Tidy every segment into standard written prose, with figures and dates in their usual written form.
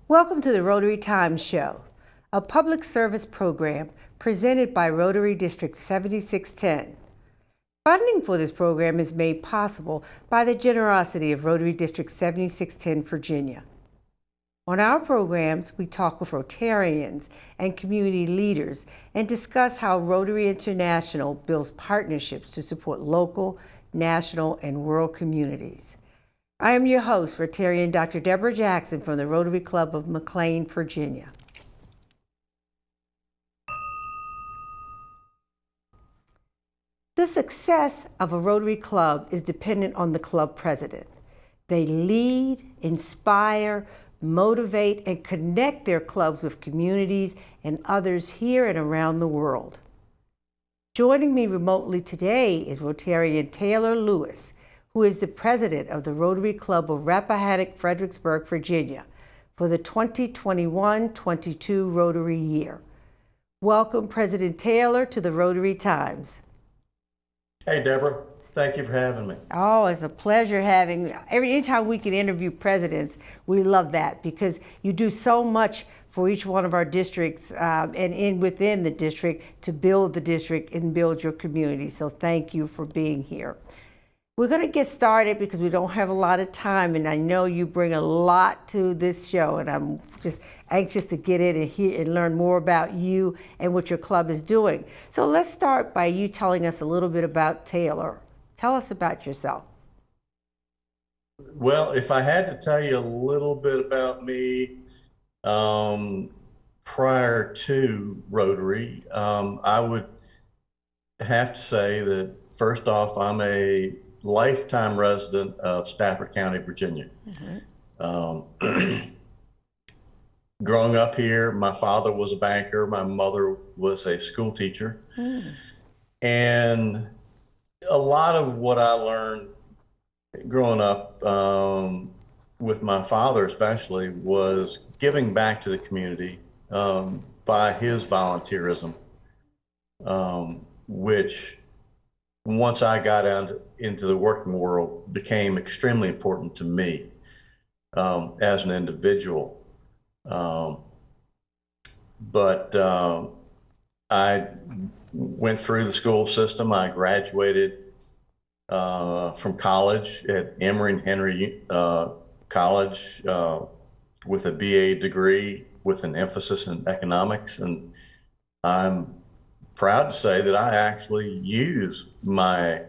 Welcome to the Rotary Times Show, a public service program presented by Rotary District 7610. Funding for this program is made possible by the generosity of Rotary District 7610, Virginia. On our programs, we talk with Rotarians and community leaders and discuss how Rotary International builds partnerships to support local, national, and world communities. I am your host, Rotarian Dr. Deborah Jackson from the Rotary Club of McLean, Virginia. The success of a Rotary Club is dependent on the club president. They lead, inspire, motivate, and connect their clubs with communities and others here and around the world. Joining me remotely today is Rotarian Taylor Lewis, who is the president of the Rotary Club of Rappahannock, Fredericksburg, Virginia, for the 2021-22 Rotary year. Welcome, President Taylor, to the Rotary Times. Hey, Deborah. Thank you for having me. Oh, it's a pleasure having anytime we can interview presidents, we love that because you do so much for each one of our districts and within the district to build the district and build your community. So thank you for being here. We're going to get started because we don't have a lot of time, and I know you bring a lot to this show, and I'm just anxious to get in and hear and learn more about you and what your club is doing. So let's start by you telling us a little bit about Taylor. Tell us about yourself. Well, if I had to tell you a little bit about me prior to Rotary, I would have to say that first off, I'm a lifetime resident of Stafford County, Virginia. Growing up here, my father was a banker, my mother was a school teacher, and a lot of what I learned growing up with my father especially was giving back to the community by his volunteerism, which once I got out into the working world became extremely important to me as an individual. But I went through the school system. I graduated from college at Emory and Henry College with a BA degree with an emphasis in economics. And I'm proud to say that I actually use my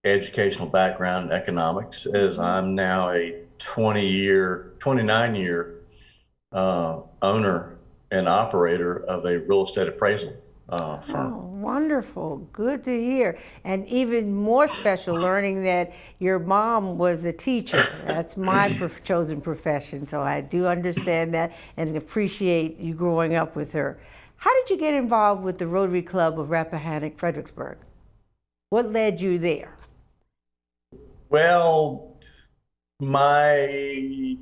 educational background in economics as I'm now a 29-year owner and operator of a real estate appraisal firm. Oh, wonderful. Good to hear. And even more special learning that your mom was a teacher. That's my chosen profession, so I do understand that and appreciate you growing up with her. How did you get involved with the Rotary Club of Rappahannock, Fredericksburg? What led you there? Well, my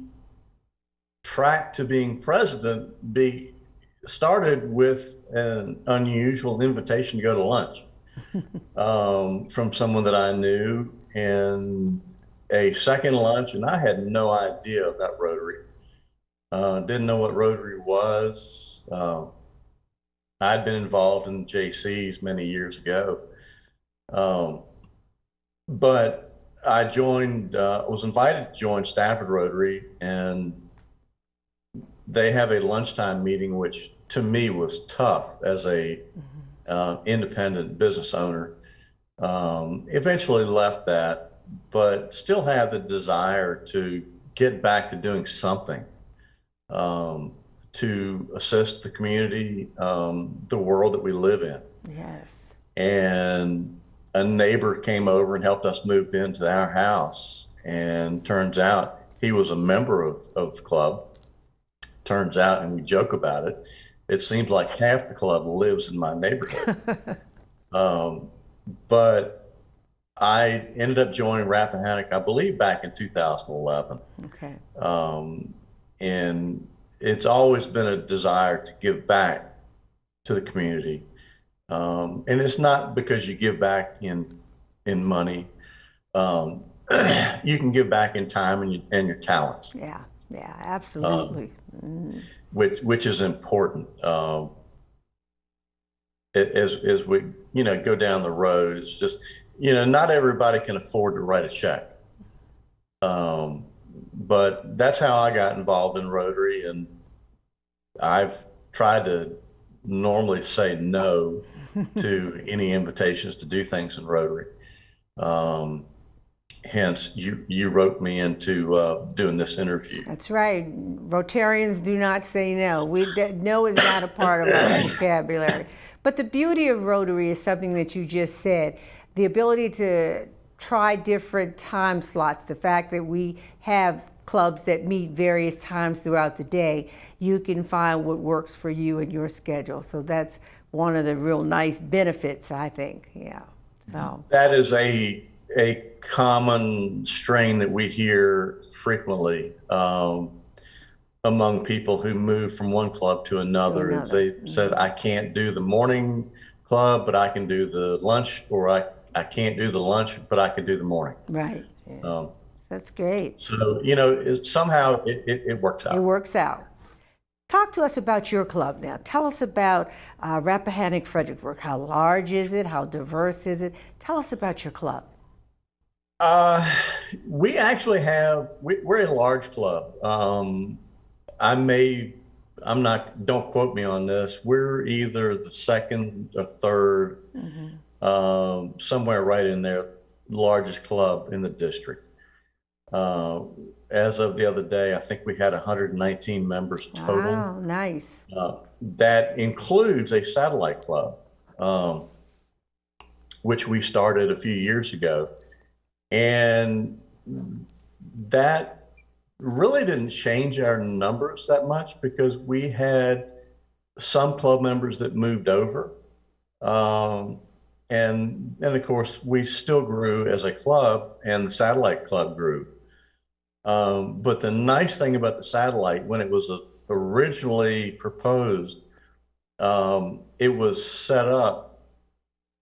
track to being president started with an unusual invitation to go to lunch from someone that I knew, and a second lunch, and I had no idea about Rotary. Didn't know what Rotary was. I'd been involved in JCs many years ago, but I was invited to join Stafford Rotary, and they have a lunchtime meeting, which to me was tough as a independent business owner. Eventually left that, but still had the desire to get back to doing something to assist the community, the world that we live in. Yes. And a neighbor came over and helped us move into our house, and turns out he was a member of the club. Turns out, and we joke about it, it seems like half the club lives in my neighborhood. But I ended up joining Rappahannock, I believe, back in 2011. Okay. And it's always been a desire to give back to the community. And it's not because you give back in money. You can give back in time and your talents. Yeah. Yeah, absolutely. which is important. As we, go down the road, it's just, not everybody can afford to write a check. But that's how I got involved in Rotary, and I've tried to normally say no to any invitations to do things in Rotary. Hence, you roped me into doing this interview. That's right. Rotarians do not say no. No is not a part of our vocabulary. But the beauty of Rotary is something that you just said, the ability to try different time slots, the fact that we have clubs that meet various times throughout the day. You can find what works for you and your schedule. So that's one of the real nice benefits, I think. Yeah. So that is a common strain that we hear frequently among people who move from one club to another. Is they said, I can't do the morning club, but I can do the lunch, or I can't do the lunch, but I can do the morning. Right. Yeah. That's great. So, somehow it works out. It works out. Talk to us about your club now. Tell us about Rappahannock Fredericksburg. How large is it? How diverse is it? Tell us about your club. We actually we're a large club. Don't quote me on this. We're either the second or third, somewhere right in there, largest club in the district. As of the other day, I think we had 119 members total. Wow, nice. That includes a satellite club, which we started a few years ago. And that really didn't change our numbers that much, because we had some club members that moved over. And of course, we still grew as a club, and the satellite club grew. But the nice thing about the satellite, when it was originally proposed, it was set up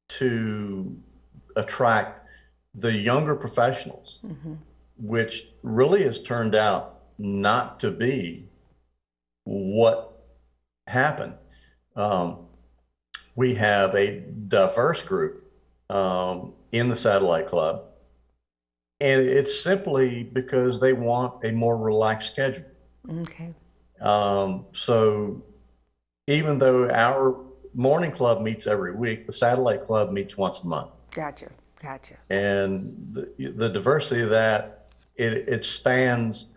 to attract the younger professionals, which really has turned out not to be what happened. We have a diverse group in the satellite club, and it's simply because they want a more relaxed schedule. Okay. So even though our morning club meets every week, the satellite club meets once a month. Gotcha. And the diversity of that, it spans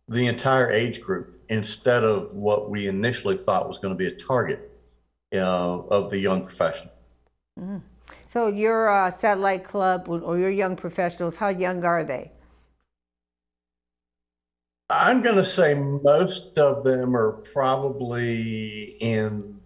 the entire age group, instead of what we initially thought was going to be a target of the young professional. So your satellite club, or your young professionals, how young are they? I'm going to say most of them are probably in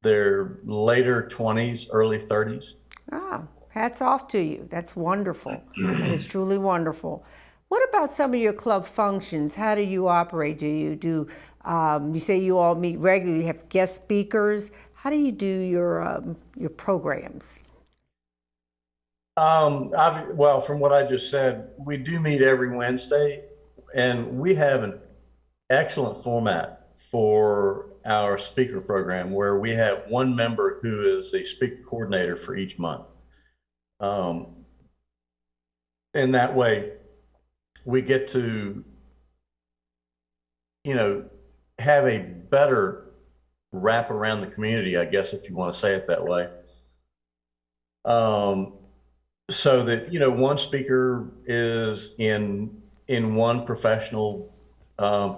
their later 20s, early 30s. Oh, hats off to you. That's wonderful. That is truly wonderful. What about some of your club functions? How do you operate? Do you you say you all meet regularly, you have guest speakers. How do you do your programs? Well, from what I just said, we do meet every Wednesday, and we have an excellent format for our speaker program, where we have one member who is the speaker coordinator for each month. And that way we get to, have a better wrap around the community, I guess, if you want to say it that way. So that, one speaker is in one professional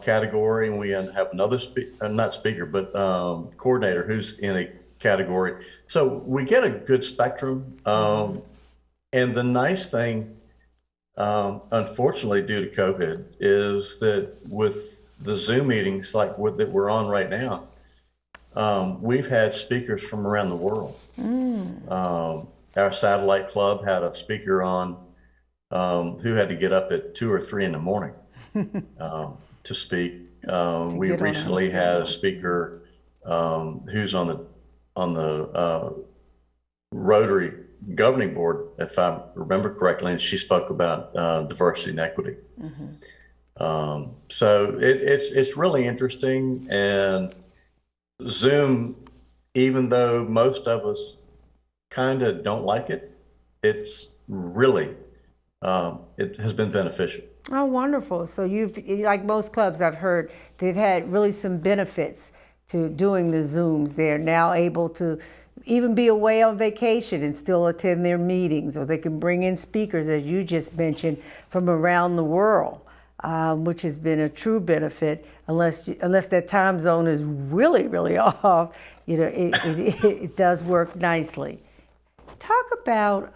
category, and we have another coordinator who's in a category. So we get a good spectrum. And the nice thing, unfortunately, due to COVID, is that with the Zoom meetings that we're on right now, we've had speakers from around the world. Our satellite club had a speaker on who had to get up at 2 or 3 in the morning to speak. We recently had a speaker who's on the Rotary governing board, if I remember correctly, and she spoke about diversity and equity. So it's really interesting, and Zoom, even though most of us kind of don't like it, it's really it has been beneficial. Oh, wonderful. So like most clubs I've heard, they've had really some benefits to doing the Zooms. They're now able to even be away on vacation and still attend their meetings, or they can bring in speakers, as you just mentioned, from around the world, which has been a true benefit, unless that time zone is really, really off. It does work nicely. Talk about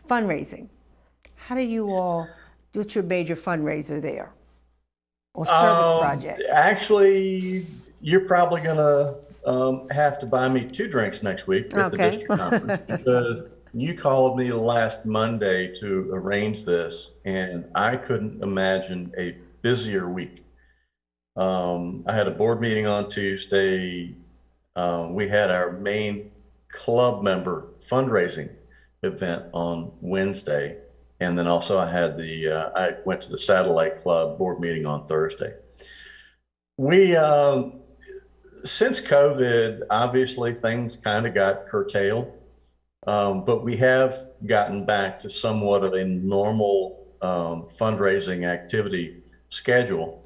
fundraising. How do you all, what's your major fundraiser there? Or service project? Actually, you're probably gonna have to buy me 2 drinks next week at the district conference, because you called me last Monday to arrange this, and I couldn't imagine a busier week. I had a board meeting on Tuesday. We had our main club member fundraising event on Wednesday. And then also I went to the Satellite Club board meeting on Thursday. We, since COVID, obviously things kind of got curtailed, but we have gotten back to somewhat of a normal fundraising activity schedule,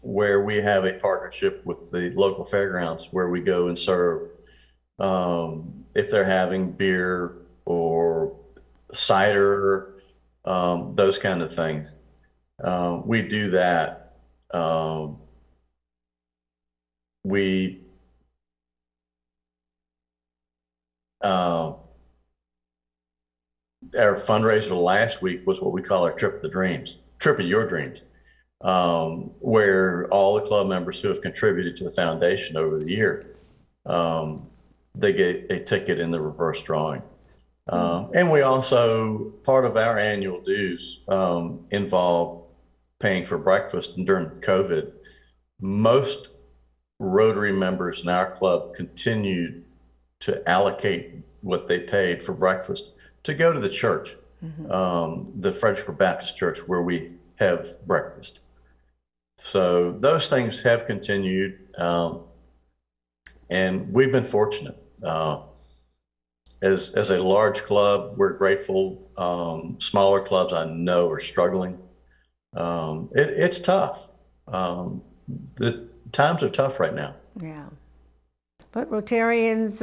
where we have a partnership with the local fairgrounds, where we go and serve, if they're having beer or cider, those kind of things. We do that. Our fundraiser last week was what we call our Trip of Your Dreams, where all the club members who have contributed to the foundation over the year, they get a ticket in the reverse drawing. And we also, part of our annual dues involve paying for breakfast. And during COVID, most Rotary members in our club continued to allocate what they paid for breakfast to go to the church, the Fredericksburg Baptist Church, where we have breakfast. So those things have continued, and we've been fortunate. As a large club, we're grateful. Smaller clubs, I know, are struggling. It's tough. The times are tough right now. Yeah. But Rotarians,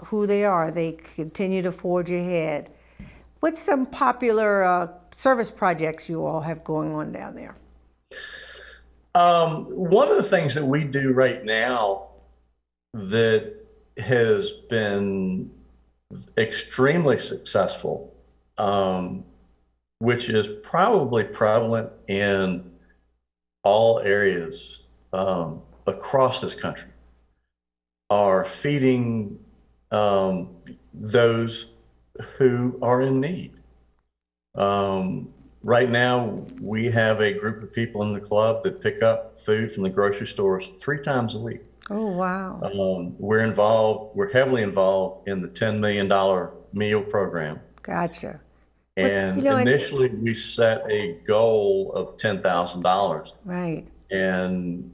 who they are, they continue to forge ahead. What's some popular service projects you all have going on down there? One of the things that we do right now that has been extremely successful, which is probably prevalent in all areas across this country, are feeding those who are in need. Right now, we have a group of people in the club that pick up food from the grocery stores 3 times a week. Oh, wow. We're heavily involved in the $10 million meal program. Gotcha. And initially we set a goal of $10,000. Right. And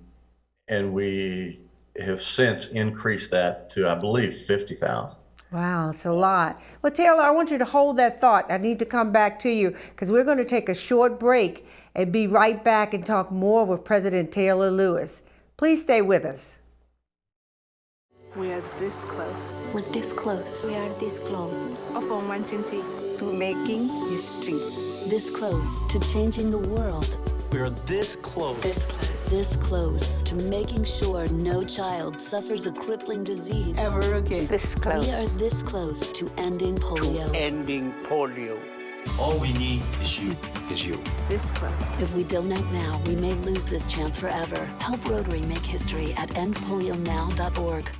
we have since increased that to, I believe, 50,000. Wow, it's a lot. Well, Taylor, I want you to hold that thought. I need to come back to you because we're going to take a short break and be right back and talk more with President Taylor Lewis. Please stay with us. We are this close. We're this close. We are this close Of wanting to making history. This close to changing the world. We're this close. This close. This close to making sure no child suffers a crippling disease. Ever again. This close. We are this close to ending polio. Ending polio. All we need is you. this close. If we don't act now, we may lose this chance forever. Help Rotary make history at endpolionow.org.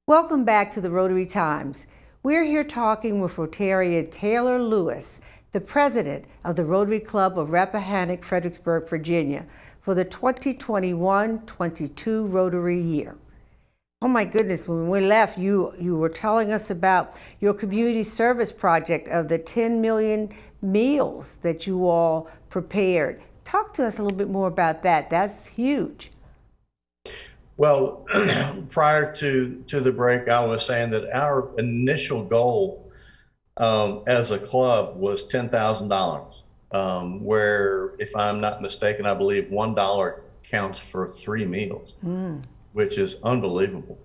Welcome back to the Rotary Times. We're here talking with Rotarian Taylor Lewis, the president of the Rotary Club of Rappahannock, Fredericksburg, Virginia, for the 2021-22 Rotary year. Oh my goodness, when we left, you were telling us about your community service project of the 10 million meals that you all prepared. Talk to us a little bit more about that. That's huge. Well, prior to the break, I was saying that our initial goal as a club was $10,000, where, if I'm not mistaken, I believe $1 counts for 3 meals, which is unbelievable.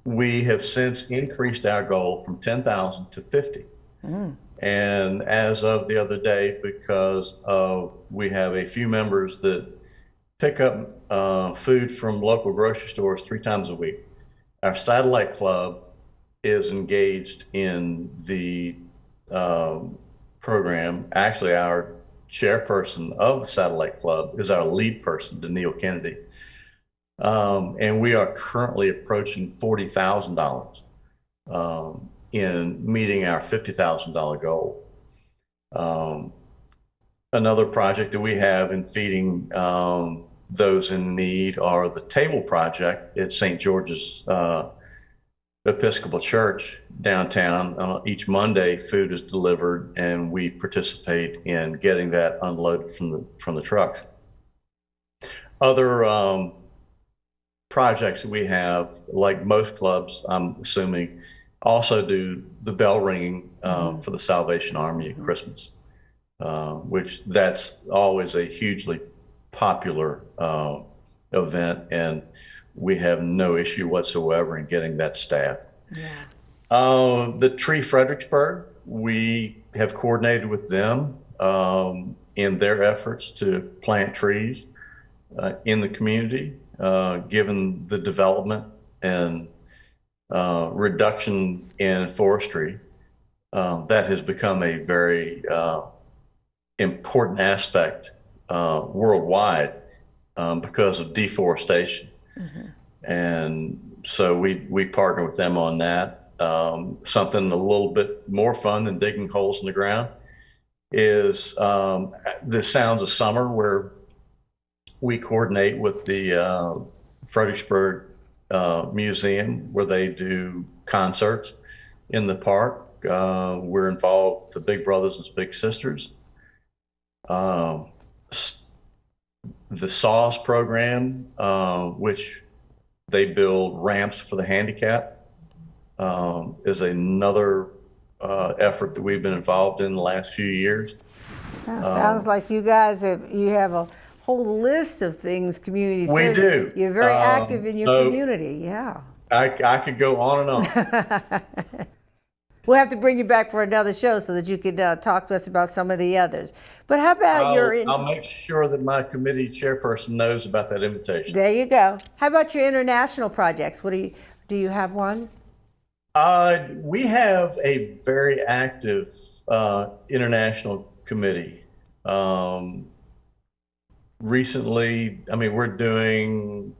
We have since increased our goal from 10,000 to 50. And as of the other day, because we have a few members that pick up food from local grocery stores 3 times a week, our satellite club is engaged in the program. Actually, our chairperson of the satellite club is our lead person, Danielle Kennedy. And we are currently approaching $40,000 in meeting our $50,000 goal. Another project that we have in feeding those in need are the Table Project at St. George's Episcopal Church downtown. Each Monday, food is delivered, and we participate in getting that unloaded from the trucks. Other projects that we have, like most clubs, I'm assuming, also do the bell ringing for the Salvation Army at Christmas, which that's always a hugely popular event, and we have no issue whatsoever in getting that staff. The Tree Fredericksburg, we have coordinated with them in their efforts to plant trees in the community, given the development and reduction in forestry. That has become a very important aspect worldwide because of deforestation. And so we partner with them on that. Something a little bit more fun than digging holes in the ground is the Sounds of Summer, where we coordinate with the Fredericksburg Museum, where they do concerts in the park. We're involved with the Big Brothers and Big Sisters. The SAWS program, which they build ramps for the handicapped, is another effort that we've been involved in the last few years. Sounds like you guys have a whole list of things community We service. do. You're very active in your community. Yeah. I could go on and on. We'll have to bring you back for another show so that you can talk to us about some of the others. But how about I'll make sure that my committee chairperson knows about that invitation. There you go. How about your international projects? Do you have one? We have a very active international committee. Recently, we're doing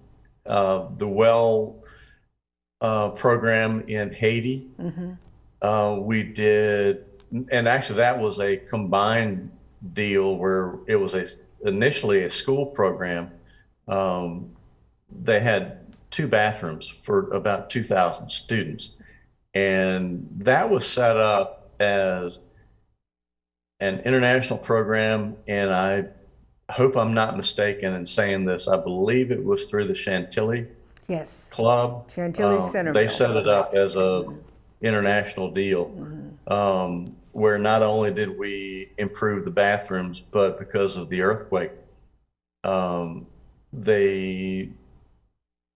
the well program in Haiti. We did, and actually that was a combined deal where it was initially a school program. They had 2 bathrooms for about 2,000 students. And that was set up as an international program. And I hope I'm not mistaken in saying this. I believe it was through the Chantilly Club. Chantilly Center. They set it up as a international deal, where not only did we improve the bathrooms, but because of the earthquake, they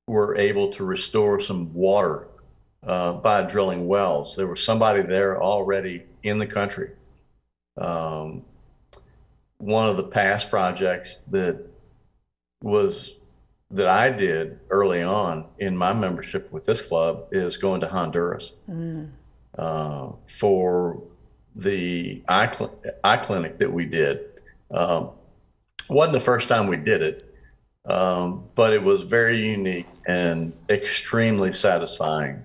were able to restore some water by drilling wells. There was somebody there already in the country. One of the past projects that I did early on in my membership with this club is going to Honduras for the eye clinic that we did. Wasn't the first time we did it, but it was very unique and extremely satisfying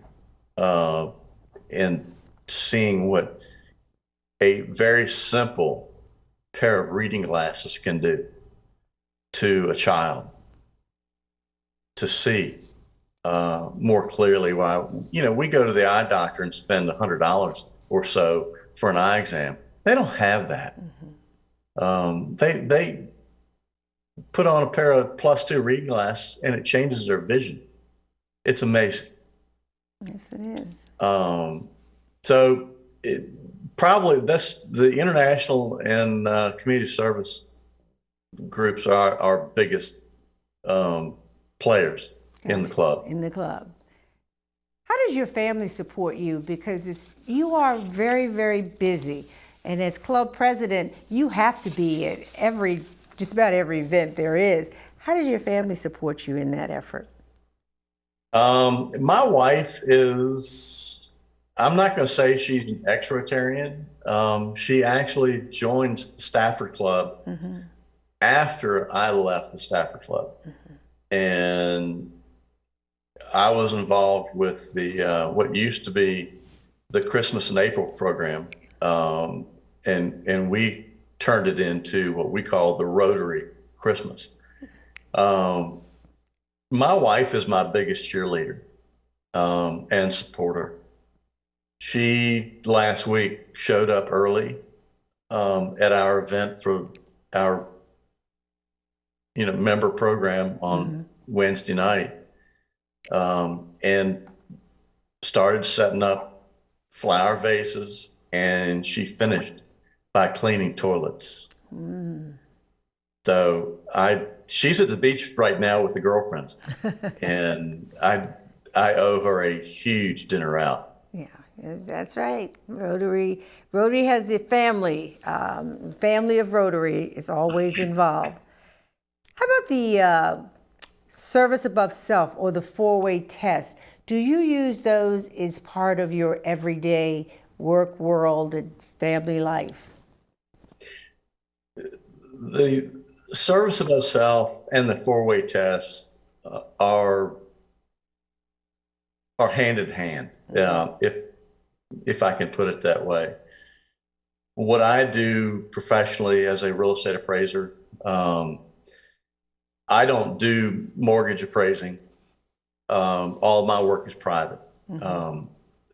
in seeing what a very simple pair of reading glasses can do to a child, to see more clearly. Why, we go to the eye doctor and spend $100 or so for an eye exam. They don't have that. They put on a pair of +2 reading glasses and it changes their vision. It's amazing. Yes, it is. So probably that's the international and community service groups are our biggest players in the club. In the club. How does your family support you? Because you are very, very busy. And as club president, you have to be at just about every event there is. How does your family support you in that effort? My wife is, I'm not going to say she's an ex-Rotarian. She actually joined the Stafford Club after I left the Stafford Club. And I was involved with the what used to be the Christmas in April program, and we turned it into what we call the Rotary Christmas. My wife is my biggest cheerleader and supporter. She last week showed up early at our event for our member program on Wednesday night, and started setting up flower vases, and she finished by cleaning toilets. So she's at the beach right now with the girlfriends, and I owe her a huge dinner out. Yeah, that's right. Rotary has the family of Rotary is always involved. How about the service above self or the 4-way test? Do you use those as part of your everyday work world and family life? The service above self and the 4-way test are hand in hand, if I can put it that way. What I do professionally as a real estate appraiser, I don't do mortgage appraising. All of my work is private.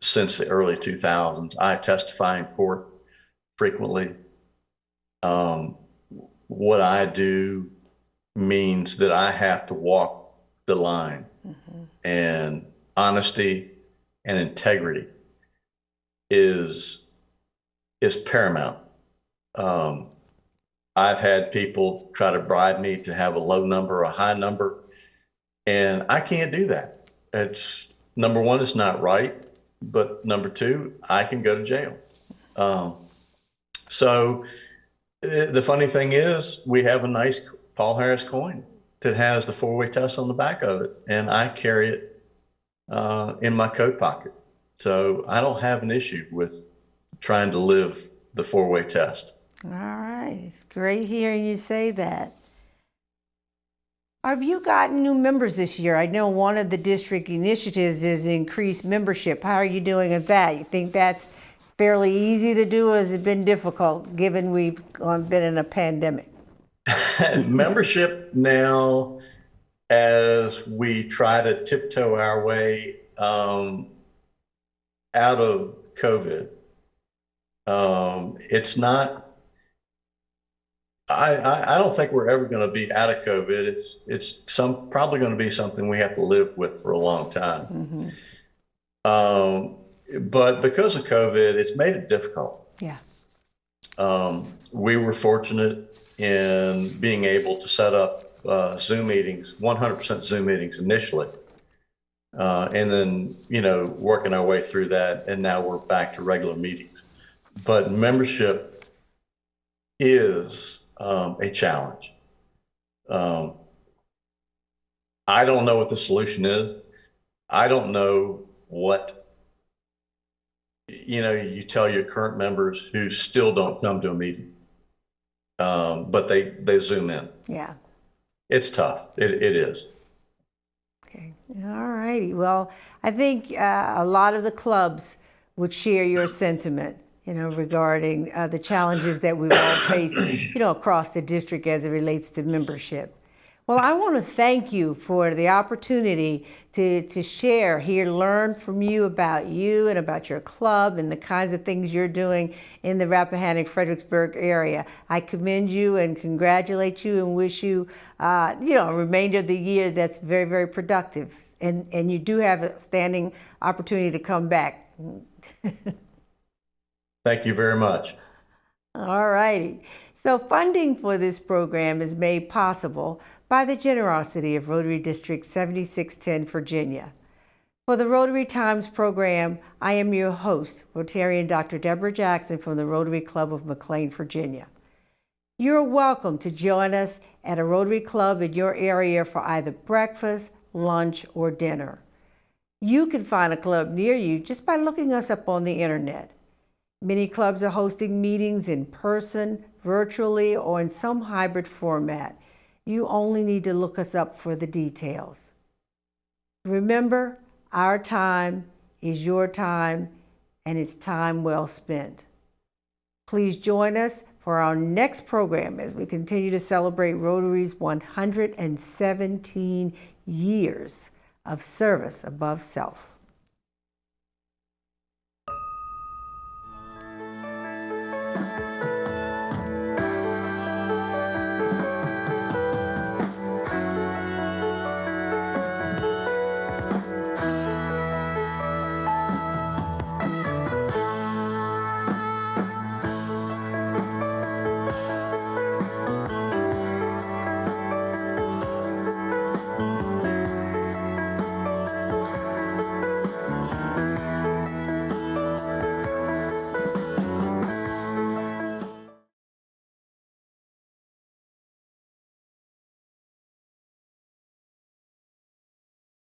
Since the early 2000s, I testify in court frequently. What I do means that I have to walk the line, and honesty and integrity is paramount. I've had people try to bribe me to have a low number or a high number, and I can't do that. It's number one, it's not right, but number two, I can go to jail. So the funny thing is, we have a nice Paul Harris coin that has the 4-way test on the back of it, and I carry it in my coat pocket. So I don't have an issue with trying to live the 4-way test. All right, it's great hearing you say that. Have you gotten new members this year? I know one of the district initiatives is increased membership. How are you doing at that? You think that's fairly easy to do, or has it been difficult given we've been in a pandemic? Membership now, as we try to tiptoe our way out of COVID, it's not. I don't think we're ever going to be out of COVID. It's probably going to be something we have to live with for a long time. But because of COVID, it's made it difficult. Yeah. We were fortunate in being able to set up Zoom meetings, 100% Zoom meetings initially, and then working our way through that, and now we're back to regular meetings. But membership is a challenge. I don't know what the solution is. I don't know what you tell your current members who still don't come to a meeting, but they Zoom in. Yeah. It's tough. It is. Okay. All righty. Well, I think a lot of the clubs would share your sentiment, regarding the challenges that we've all faced, across the district as it relates to membership. Well, I want to thank you for the opportunity to share here, learn from you and about your club and the kinds of things you're doing in the Rappahannock, Fredericksburg area. I commend you and congratulate you and wish you, a remainder of the year that's very, very productive. And you do have a standing opportunity to come back. Thank you very much. All righty. So funding for this program is made possible by the generosity of Rotary District 7610, Virginia. For the Rotary Times program, I am your host, Rotarian Dr. Deborah Jackson from the Rotary Club of McLean, Virginia. You're welcome to join us at a Rotary Club in your area for either breakfast, lunch, or dinner. You can find a club near you just by looking us up on the internet. Many clubs are hosting meetings in person, virtually, or in some hybrid format. You only need to look us up for the details. Remember, our time is your time, and it's time well spent. Please join us for our next program as we continue to celebrate Rotary's 117 years of service above self.